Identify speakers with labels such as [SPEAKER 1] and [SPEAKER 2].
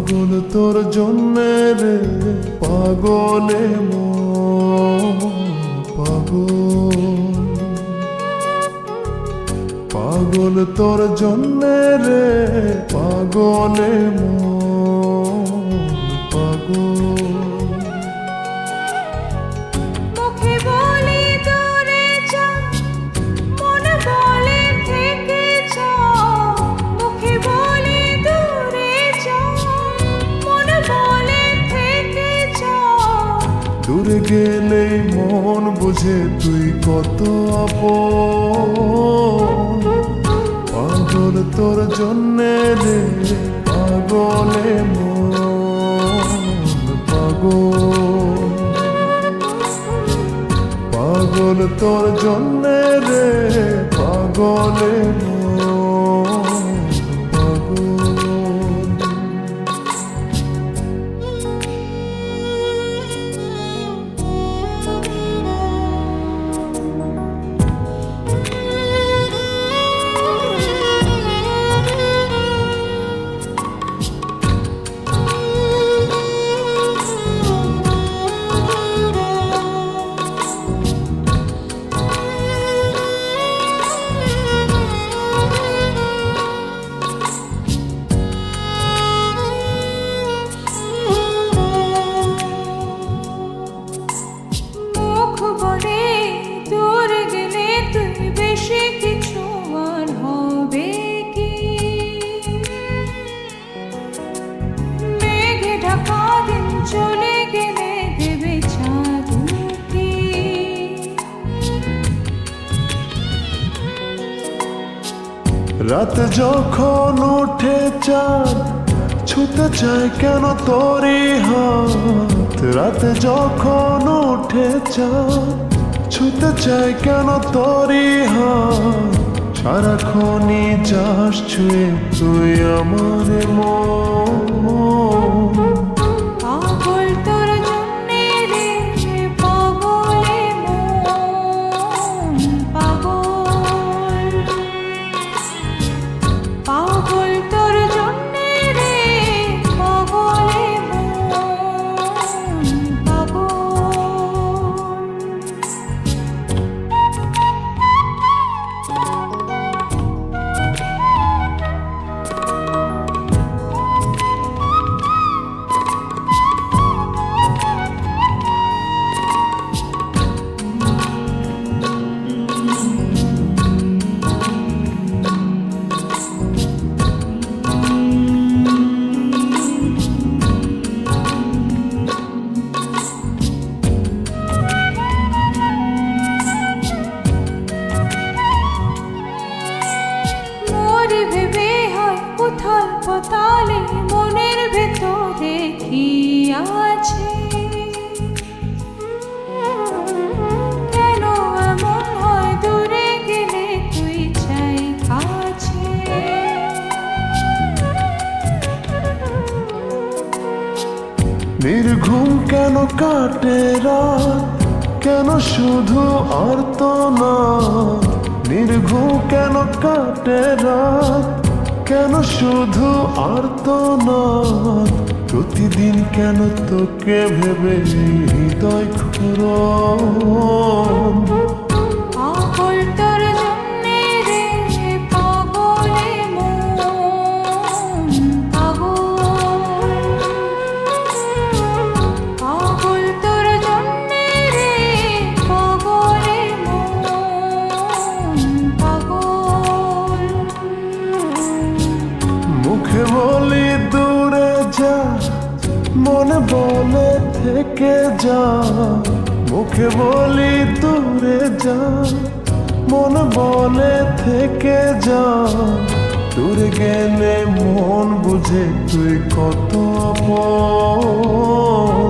[SPEAKER 1] পাগল তোর জন্যে রে পাগলে মন পাগল, পাগল তোর জন্যে রে পাগলে মন পাগল।
[SPEAKER 2] মুখে বলি দূরে যা, মনে বলে থেকে যা। মুখে বলি দূরে যা, মনে বলে থেকে যা।
[SPEAKER 1] দূরে গেলেই মন বুঝে তুই কত আপন, পাগল তোর জন্যে রে পাগলে মন পাগল, পাগল তোর জন্যে রে পাগলে মন পাগল।
[SPEAKER 2] মুখ বলে দূরে গেলে তুই বেশি কিছু আর হবে কি? মেঘে ঢাকা দিন চলে গেলে দেবে চাঁদ উঁকি।
[SPEAKER 1] রাত যখন উঠে চাঁদ ছুতে চায় কেন তোরই হাত, রাত যখন উঠে চাঁদ ছুতে চায় কেন তোরই হাত। সারাক্ষণই যাস ছুঁয়ে তুই আমার মন,
[SPEAKER 2] পাগল তোর জন্যে রে পাগলে মন পাগল, পাগল তোর জন্যে রে পাগলে মন পাগল। মোরে ভেবে হয় উথাল পাতালে মনের ভেতরে কি আছে? কেন এমন হয় দূরে গেলে তুই চাই কাছে?
[SPEAKER 1] নির্ঘুম কেন কাটে রাত, কেন শুধু আর্তনাদ। নির্ঘুম কেন কাটে রাত, কেন শুধু আর্তনাদ। প্রতিদিন কেন তোকে ভেবে হৃদয় ক্ষুরণ,
[SPEAKER 2] পাগল তোর জন্যে রে পাগলে মন পাগল, পাগল তোর জন্যে রে পাগলে মন পাগল।
[SPEAKER 1] মুখে বলি দূরে যা, মনে বলে থেকে যা। মুখে বলি দূরে যা, মনে বলে থেকে যা। দূরে গেলে মন বুঝে তুই কত আপন,